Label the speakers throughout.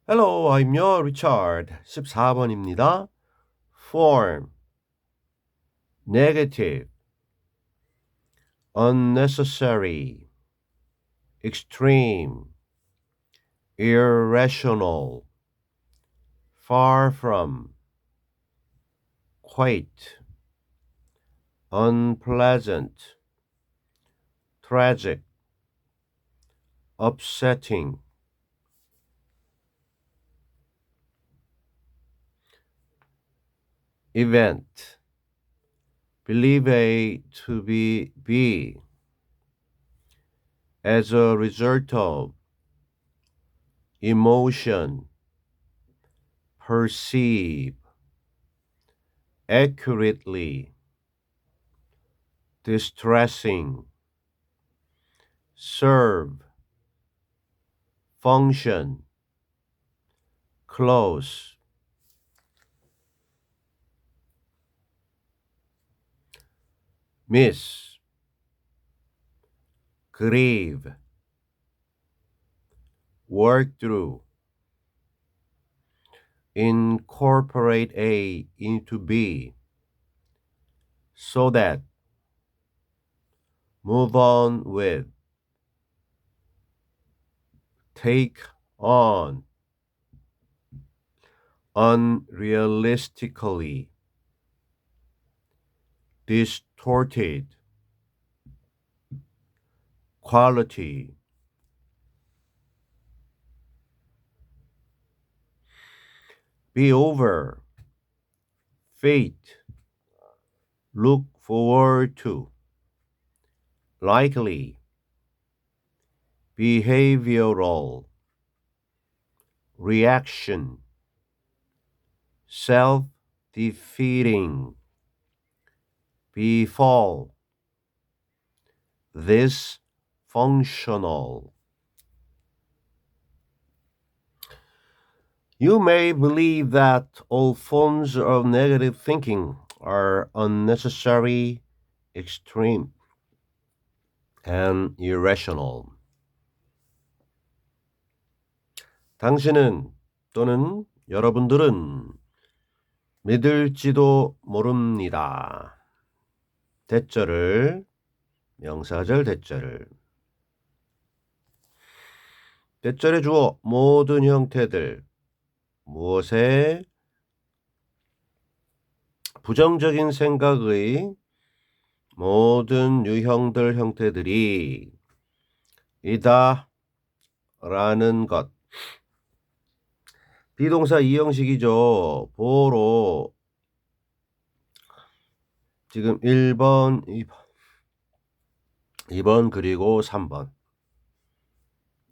Speaker 1: Hello, I'm your Richard. 14번입니다. Form, negative, unnecessary, extreme, irrational, far from, quite, unpleasant, tragic, upsetting. Event, believe A to be B, as a result of, emotion, perceive, accurately, distressing, serve, function, close, miss, grieve, work through, incorporate A into B, so that, move on with, take on, unrealistically, distorted, quality, be over, fate, look forward to, likely, behavioral, reaction, self-defeating, befall, dysfunctional. You may believe that all forms of negative thinking are unnecessary, extreme, and irrational. 당신은 또는 여러분들은 믿을지도 모릅니다. 대절을, 명사절 대절을. 대절의 주어 모든 형태들, 무엇에 부정적인 생각의 모든 유형들 형태들이 이다 라는 것. 비동사 이형식이죠. 보로 지금 1번, 2번 그리고 3번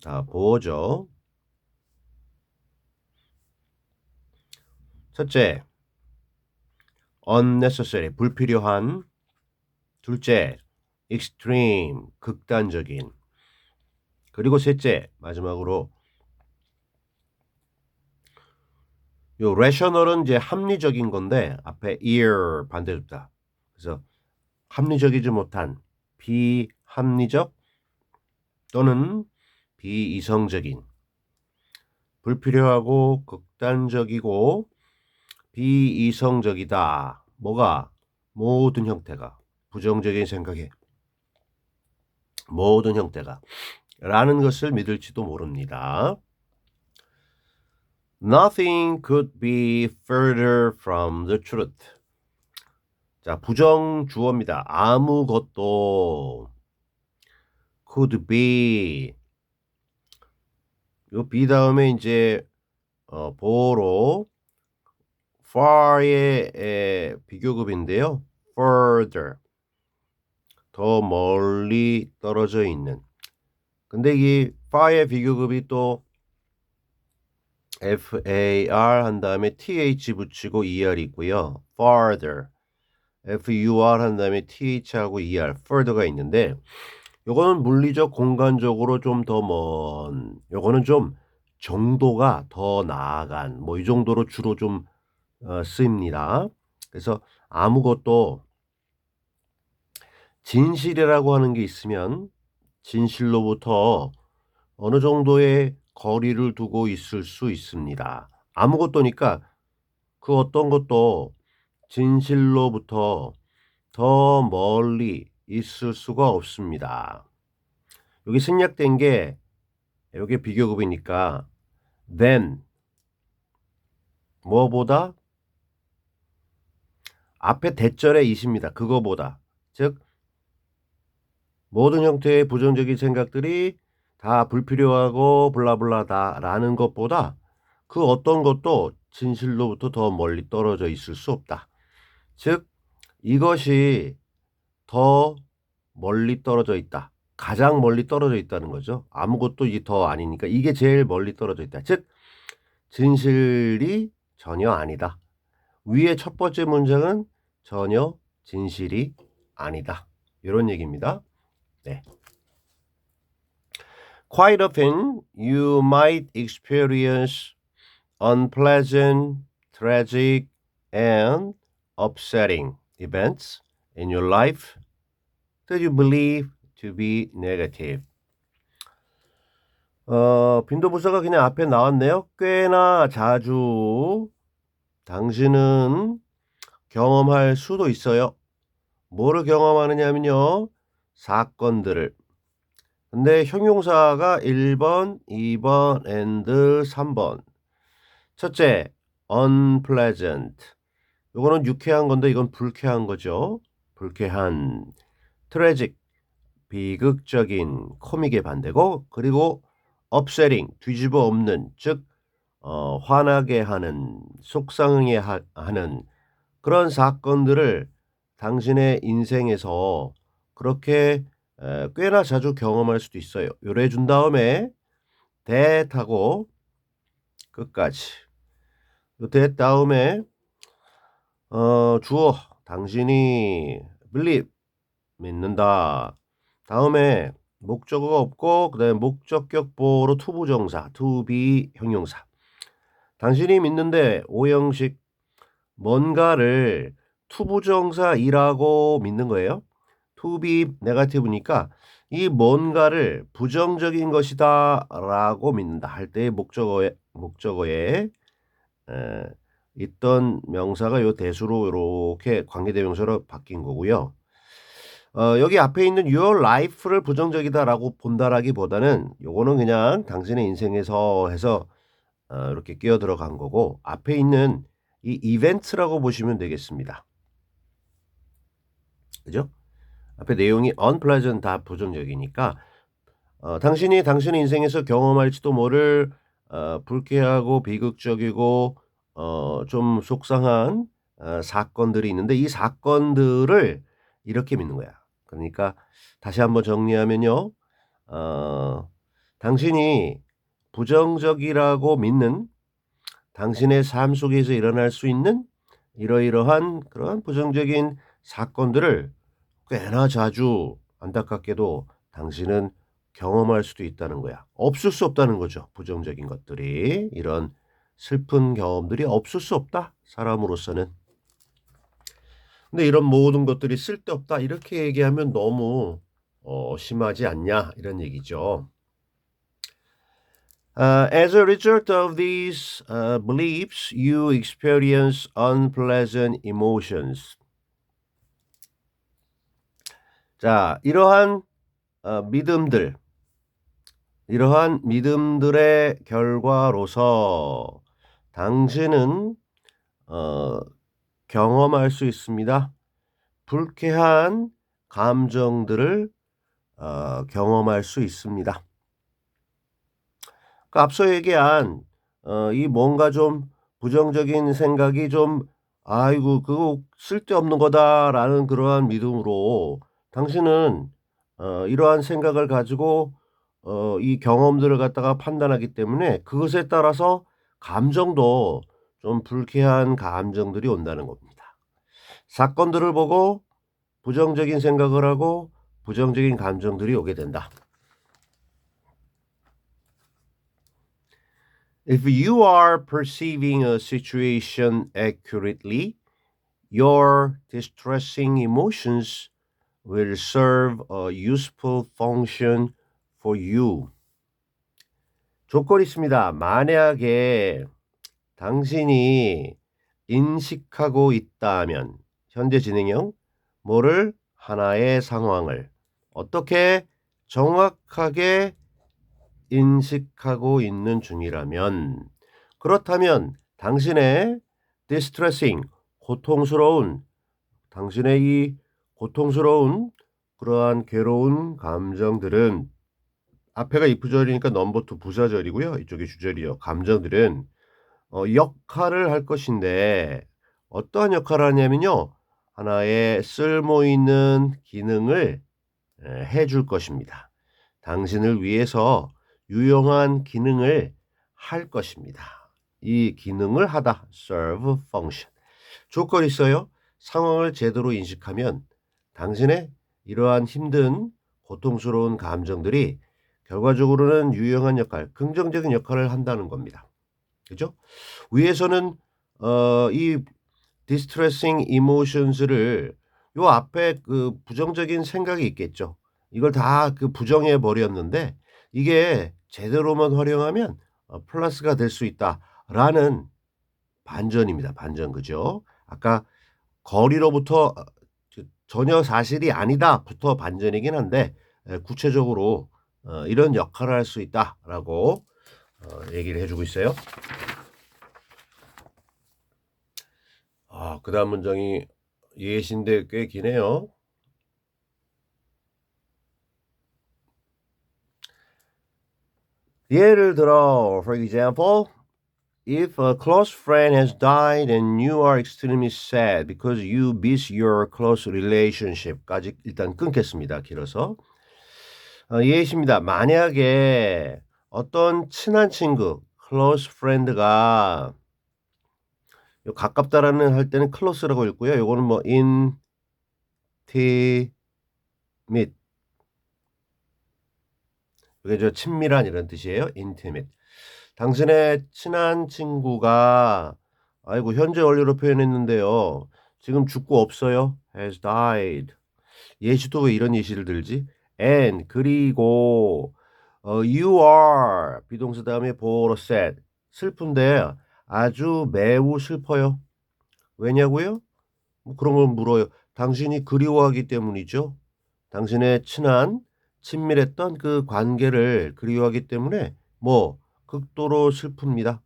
Speaker 1: 다 보죠. 첫째, unnecessary, 불필요한. 둘째, extreme, 극단적인. 그리고 셋째, 마지막으로 요 rational은 이제 합리적인 건데 앞에 ear 반대줬다. 그래서 합리적이지 못한, 비합리적 또는 비이성적인, 불필요하고 극단적이고 비이성적이다. 뭐가? 모든 형태가, 부정적인 생각의 모든 형태가 라는 것을 믿을지도 모릅니다. Nothing could be further from the truth. 자, 부정 주어입니다. 아무것도 could be. 요 be 다음에 이제 보로 far의 비교급인데요. further, 더 멀리 떨어져 있는. 근데 이 far의 비교급이 또 far 한 다음에 th 붙이고 er 있고요. farther, fur 한 다음에 th하고 er, further가 있는데 요거는 물리적 공간적으로 좀 더 먼, 요거는 좀 정도가 더 나아간, 뭐 이 정도로 주로 좀 쓰입니다. 그래서 아무것도 진실이라고 하는 게 있으면 진실로부터 어느 정도의 거리를 두고 있을 수 있습니다. 아무것도니까 그 어떤 것도 진실로부터 더 멀리 있을 수가 없습니다. 여기 생략된 게 여기 비교급이니까 than 뭐보다 앞에 대절의 is입니다. 그거보다. 즉 모든 형태의 부정적인 생각들이 다 불필요하고 블라블라다라는 것보다 그 어떤 것도 진실로부터 더 멀리 떨어져 있을 수 없다. 즉 이것이 더 멀리 떨어져 있다. 가장 멀리 떨어져 있다는 거죠. 아무것도 이게 더 아니니까 이게 제일 멀리 떨어져 있다. 즉 진실이 전혀 아니다. 위의 첫 번째 문장은 전혀 진실이 아니다. 이런 얘기입니다. 네. Quite often you might experience unpleasant, tragic, and upsetting events in your life that you believe to be negative. 빈도부사가 그냥 앞에 나왔네요. 꽤나 자주 당신은 경험할 수도 있어요. 뭐를 경험하느냐면요. 사건들을. 근데 형용사가 1번, 2번, and 3번. 첫째, unpleasant. 요거는 유쾌한 건데 이건 불쾌한 거죠. 불쾌한. tragic. 비극적인, 코믹의 반대고, 그리고 upsetting. 뒤집어 엎는, 즉 화나게 하는, 속상하게 하는 그런 사건들을 당신의 인생에서 그렇게 꽤나 자주 경험할 수도 있어요. 요래 준 다음에 that 하고 끝까지. that 다음에 주어 당신이 believe 믿는다. 다음에 목적어가 없고 그다음에 목적격 보어로 투부정사 to be 형용사. 당신이 믿는데 오형식 뭔가를 투부정사이라고 믿는 거예요. to be negative니까 이 뭔가를 부정적인 것이다라고 믿는다 할 때의 목적어에 있던 명사가 요 대수로 이렇게 관계대명사로 바뀐 거고요. 여기 앞에 있는 your life를 부정적이다라고 본다라기보다는 요거는 그냥 당신의 인생에서 해서 이렇게 끼어 들어간 거고 앞에 있는 이 이벤트라고 보시면 되겠습니다. 그죠? 앞에 내용이 unpleasant 다 부정적이니까 당신이 당신의 인생에서 경험할지도 모를 불쾌하고 비극적이고 좀 속상한 사건들이 있는데 이 사건들을 이렇게 믿는 거야. 그러니까 다시 한번 정리하면요. 당신이 부정적이라고 믿는 당신의 삶 속에서 일어날 수 있는 이러이러한 그런 부정적인 사건들을 꽤나 자주 안타깝게도 당신은 경험할 수도 있다는 거야. 없을 수 없다는 거죠. 부정적인 것들이. 이런 슬픈 경험들이 없을 수 없다. 사람으로서는. 근데 이런 모든 것들이 쓸데없다. 이렇게 얘기하면 너무 심하지 않냐. 이런 얘기죠. As a result of these beliefs, you experience unpleasant emotions. 자, 이러한 믿음들의 결과로서 당신은 경험할 수 있습니다. 불쾌한 감정들을 경험할 수 있습니다. 앞서 얘기한 이 뭔가 좀 부정적인 생각이 좀 아이고 그거 쓸데없는 거다라는 그러한 믿음으로 당신은 이러한 생각을 가지고 이 경험들을 갖다가 판단하기 때문에 그것에 따라서 감정도 좀 불쾌한 감정들이 온다는 겁니다. 사건들을 보고 부정적인 생각을 하고 부정적인 감정들이 오게 된다. If you are perceiving a situation accurately, your distressing emotions will serve a useful function for you. 조건이 있습니다. 만약에 당신이 인식하고 있다면 현재 진행형 뭐를 하나의 상황을 어떻게 정확하게 인식하고 있는 중이라면 그렇다면 당신의 distressing 고통스러운 당신의 이 고통스러운 그러한 괴로운 감정들은 앞에가 if절이니까 넘버 2 부사절이고요. 이쪽이 주절이요. 감정들은 역할을 할 것인데 어떠한 역할을 하냐면요. 하나의 쓸모 있는 기능을 해줄 것입니다. 당신을 위해서 유용한 기능을 할 것입니다. 이 기능을 하다 serve function. 조건이 있어요. 상황을 제대로 인식하면 당신의 이러한 힘든 고통스러운 감정들이 결과적으로는 유용한 역할, 긍정적인 역할을 한다는 겁니다. 그죠? 위에서는 이 distressing emotions를 요 앞에 그 부정적인 생각이 있겠죠. 이걸 다 그 부정해 버렸는데 이게 제대로만 활용하면 플러스가 될 수 있다라는 반전입니다. 반전. 그죠? 아까 거리로부터 전혀 사실이 아니다부터 반전이긴 한데 구체적으로 이런 역할을 할 수 있다라고 얘기를 해 주고 있어요. 그다음 문장이 예시인데 꽤 기네요. 예를 들어 for example if a close friend has died and you are extremely sad because you miss your close relationship까지 일단 끊겠습니다. 길어서. 예시입니다. 만약에 어떤 친한 친구 close friend가 요 가깝다라는 할 때는 close라고 읽고요. 요거는 뭐 intimate 이게 저 친밀한 이런 뜻이에요. intimate. 당신의 친한 친구가 아이고 현재 완료로 표현했는데요. 지금 죽고 없어요. has died. 예시도 왜 이런 예시를 들지? and 그리고 you are 비동사 다음에 보러 sad 슬픈데 아주 매우 슬퍼요. 왜냐고요? 뭐 그런 걸 물어요. 당신이 그리워하기 때문이죠. 당신의 친한 친밀했던 그 관계를 그리워하기 때문에 뭐 극도로 슬픕니다.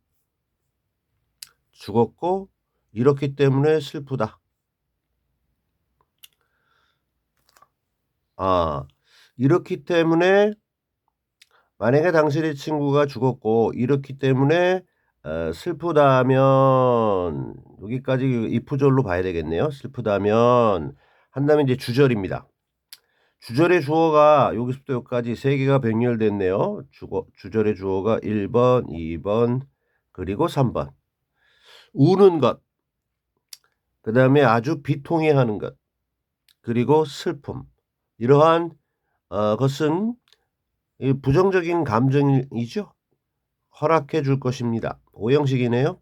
Speaker 1: 죽었고 이렇기 때문에 슬프다. 이렇기 때문에 만약에 당신의 친구가 죽었고 이렇기 때문에 슬프다면 여기까지 if절로 봐야 되겠네요. 슬프다면 한다면 이제 주절입니다. 주절의 주어가 여기서부터 여기까지 세 개가 병렬됐네요. 주절의 주어가 1번, 2번, 그리고 3번. 우는 것, 그다음에 아주 비통해하는 것, 그리고 슬픔. 이러한 것은 이 부정적인 감정이죠. 허락해 줄 것입니다. 오형식이네요.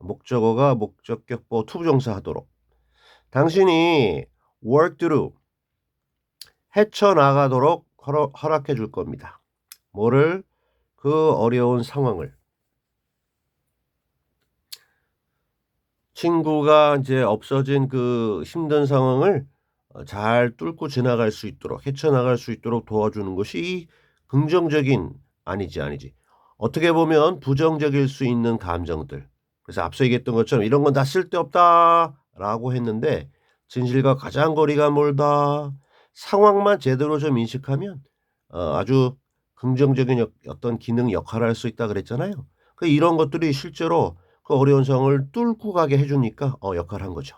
Speaker 1: 목적어가 목적격보 투부정사 하도록. 당신이 work through 헤쳐나가도록 허락해 줄 겁니다. 뭐를? 그 어려운 상황을. 친구가 이제 없어진 그 힘든 상황을 잘 뚫고 지나갈 수 있도록 헤쳐나갈 수 있도록 도와주는 것이 긍정적인 아니지. 어떻게 보면 부정적일 수 있는 감정들. 그래서 앞서 얘기했던 것처럼 "이런 건 다 쓸데없다."라고 했는데 진실과 가장 거리가 멀다. 상황만 제대로 좀 인식하면 아주 긍정적인 어떤 기능 역할을 할 수 있다 그랬잖아요. 이런 것들이 실제로 그 어려운 상황을 뚫고 가게 해 주니까 역할을 한 거죠.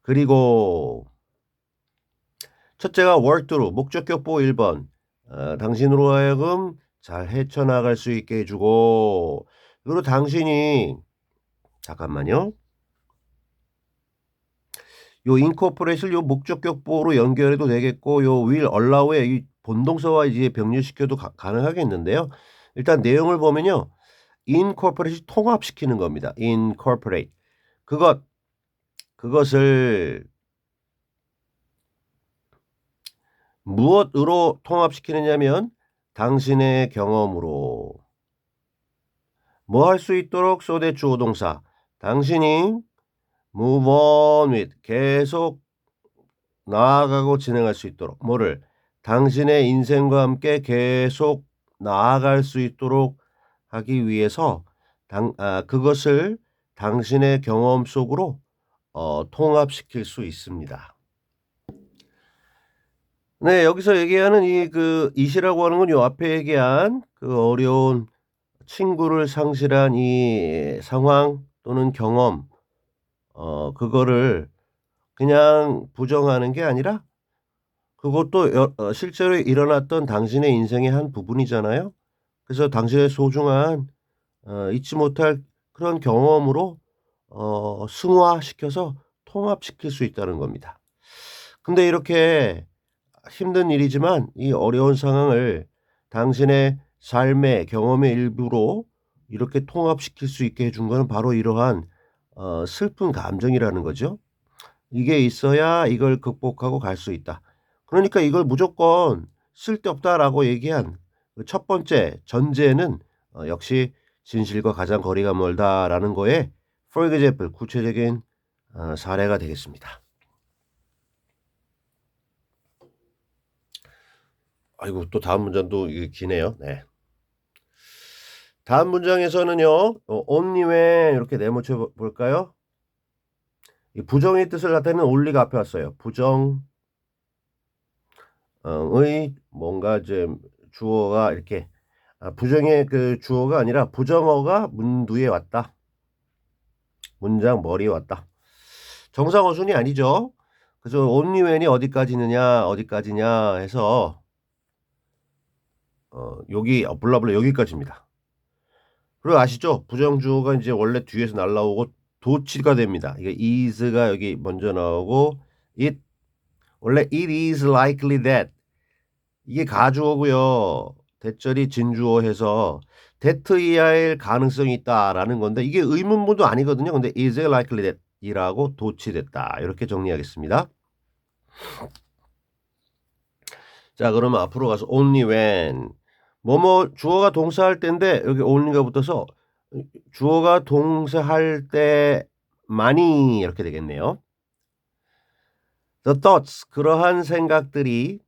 Speaker 1: 그리고 첫째가 work through 목적격보 1번 당신으로 하여금 잘 헤쳐나갈 수 있게 해 주고 그리고 당신이 잠깐만요. 요 incorporate를 요 목적격보로 연결해도 되겠고 요 will allow에 이 본동사와 이제 병렬시켜도 가능하겠는데요. 일단 내용을 보면요. incorporate이 통합시키는 겁니다. incorporate. 그것을 무엇으로 통합시키느냐면 당신의 경험으로 뭐 할 수 있도록 so that 주어 동사. 당신이 move on with 계속 나아가고 진행할 수 있도록 뭐를 당신의 인생과 함께 계속 나아갈 수 있도록 하기 위해서 그것을 당신의 경험 속으로 통합시킬 수 있습니다. 네, 여기서 얘기하는 it이라고 하는 건 요 앞에 얘기한 그 어려운 친구를 상실한 이 상황 또는 경험 그거를 그냥 부정하는 게 아니라 그것도 실제로 일어났던 당신의 인생의 한 부분이잖아요. 그래서 당신의 소중한 잊지 못할 그런 경험으로 승화시켜서 통합시킬 수 있다는 겁니다. 근데 이렇게 힘든 일이지만 이 어려운 상황을 당신의 삶의 경험의 일부로 이렇게 통합시킬 수 있게 해준 거는 바로 이러한 슬픈 감정이라는 거죠. 이게 있어야 이걸 극복하고 갈 수 있다. 그러니까 이걸 무조건 쓸데없다라고 얘기한 그 첫 번째 전제는 역시 진실과 가장 거리가 멀다라는 거에 for example 구체적인 사례가 되겠습니다. 아이고 또 다음 문장도 이게 기네요. 네. 다음 문장에서는요. only when 이렇게 네모쳐 볼까요? 이 부정의 뜻을 나타내는 only가 앞에 왔어요. 부정 의 뭔가 이제 주어가 이렇게 부정의 그 주어가 아니라 부정어가 문두에 왔다. 문장 머리에 왔다. 정상 어순이 아니죠. 그래서 only when이 어디까지냐 해서 여기 블라블라 여기까지입니다. 그리고 아시죠? 부정주어가 이제 원래 뒤에서 날라오고 도치가 됩니다. 이게 is가 여기 먼저 나오고 원래 it is likely that 이게 가주어고요. 대절이 진주어 해서 that 이하일 가능성이 있다라는 건데 이게 의문문도 아니거든요. 근데 is it likely that 이라고 도치됐다. 이렇게 정리하겠습니다. 자, 그러면 앞으로 가서 only when 뭐뭐 주어가 동사할 때인데 여기 only가 붙어서 주어가 동사할 때만이 이렇게 되겠네요. The thoughts 그러한 생각들이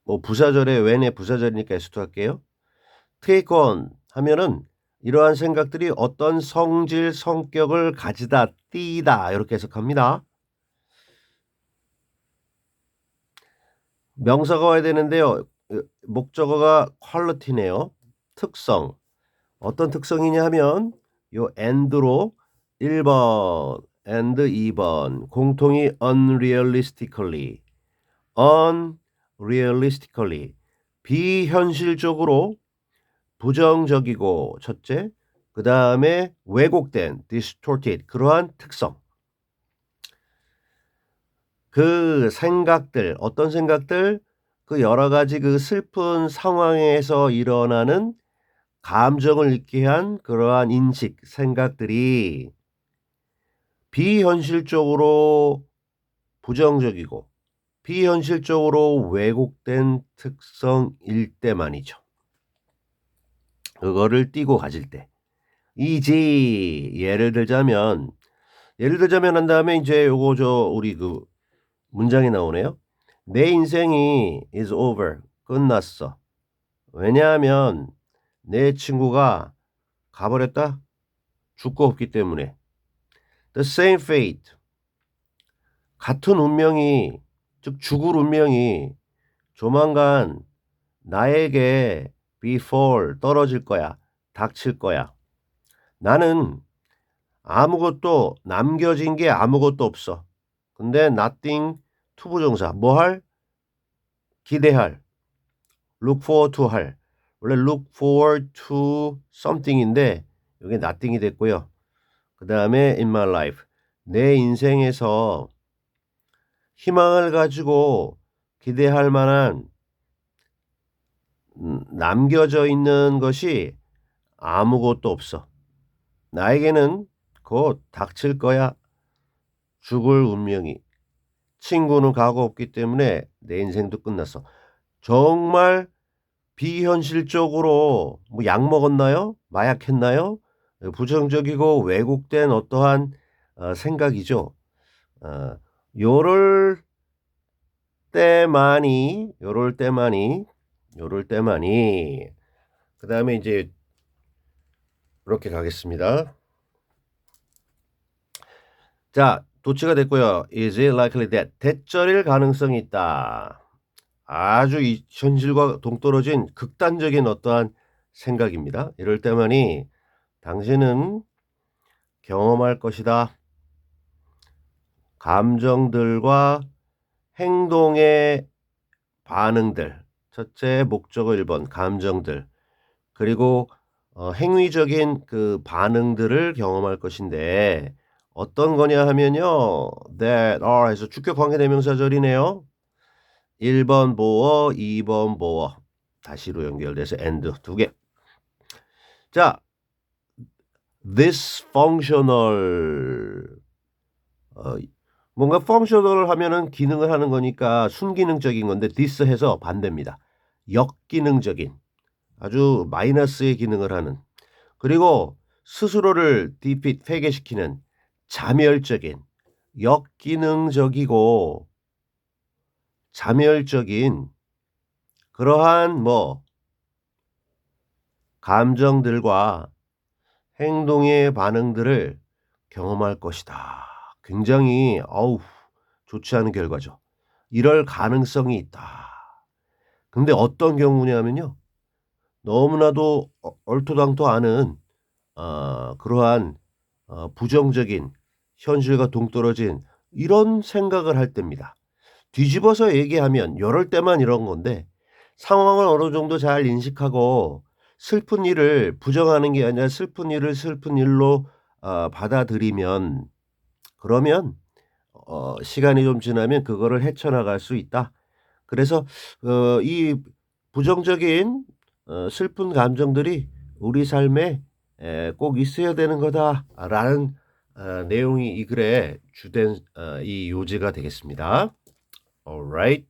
Speaker 1: 뭐 부사절에 when의 부사절이니까 S도 할게요. take on 하면은 이러한 생각들이 어떤 성질 성격을 가지다 띠다 이렇게 해석합니다. 명사가 와야 되는데요. 목적어가 quality네요. 특성. 어떤 특성이냐 하면 요 and로 1번 and 2번 공통이 unrealistically 비현실적으로 부정적이고 첫째 그 다음에 왜곡된 distorted 그러한 특성 그 생각들 어떤 생각들 그 여러 가지 그 슬픈 상황에서 일어나는 감정을 있게 한 그러한 인식, 생각들이 비현실적으로 부정적이고 비현실적으로 왜곡된 특성일 때만이죠. 그거를 띄고 가질 때. 이지 예를 들자면 한 다음에 이제 요거 우리 그 문장이 나오네요. 내 인생이 is over. 끝났어. 왜냐하면 내 친구가 가버렸다. 죽고 없기 때문에. The same fate. 같은 운명이 즉 죽을 운명이 조만간 나에게 befall 떨어질 거야. 닥칠 거야. 나는 아무것도 남겨진 게 아무것도 없어. 근데 nothing 투부정사 뭐 할? 기대할. look forward to 할. 원래 look forward to something인데 여기 nothing이 됐고요. 그 다음에 in my life. 내 인생에서 희망을 가지고 기대할 만한 남겨져 있는 것이 아무것도 없어. 나에게는 곧 닥칠 거야. 죽을 운명이. 친구는 가고 없기 때문에 내 인생도 끝났어. 정말 비현실적으로 뭐 약 먹었나요? 마약했나요? 부정적이고 왜곡된 어떠한 생각이죠. 요럴 때만이 그다음에 이제 이렇게 가겠습니다. 자, 도치가 됐고요. Is it likely that 대절일 가능성이 있다. 아주 이 현실과 동떨어진 극단적인 어떠한 생각입니다. 이럴 때만이 당신은 경험할 것이다. 감정들과 행동의 반응들. 첫째 목적어 1번 감정들. 그리고 행위적인 그 반응들을 경험할 것인데 어떤 거냐 하면요. that are 해서 주격 관계 대명사절이네요. 1번 보어, 2번 보어. 다시로 연결돼서 and 두 개. 자, this functional 뭔가 functional 하면은 기능을 하는 거니까 순기능적인 건데 this 해서 반대입니다. 역기능적인 아주 마이너스의 기능을 하는 그리고 스스로를 defeat 폐괴시키는 자멸적인 역기능적이고 자멸적인 그러한 뭐 감정들과 행동의 반응들을 경험할 것이다. 굉장히 좋지 않은 결과죠. 이럴 가능성이 있다. 근데 어떤 경우냐면요. 너무나도 얼토당토 않은 그러한 부정적인 현실과 동떨어진 이런 생각을 할 때입니다. 뒤집어서 얘기하면 이럴 때만 이런 건데 상황을 어느 정도 잘 인식하고 슬픈 일을 부정하는 게 아니라 슬픈 일을 슬픈 일로 받아들이면 그러면 시간이 좀 지나면 그거를 헤쳐나갈 수 있다. 그래서 이 부정적인 슬픈 감정들이 우리 삶에 꼭 있어야 되는 거다라는 내용이 이 글의 주된 이 요지가 되겠습니다. Alright.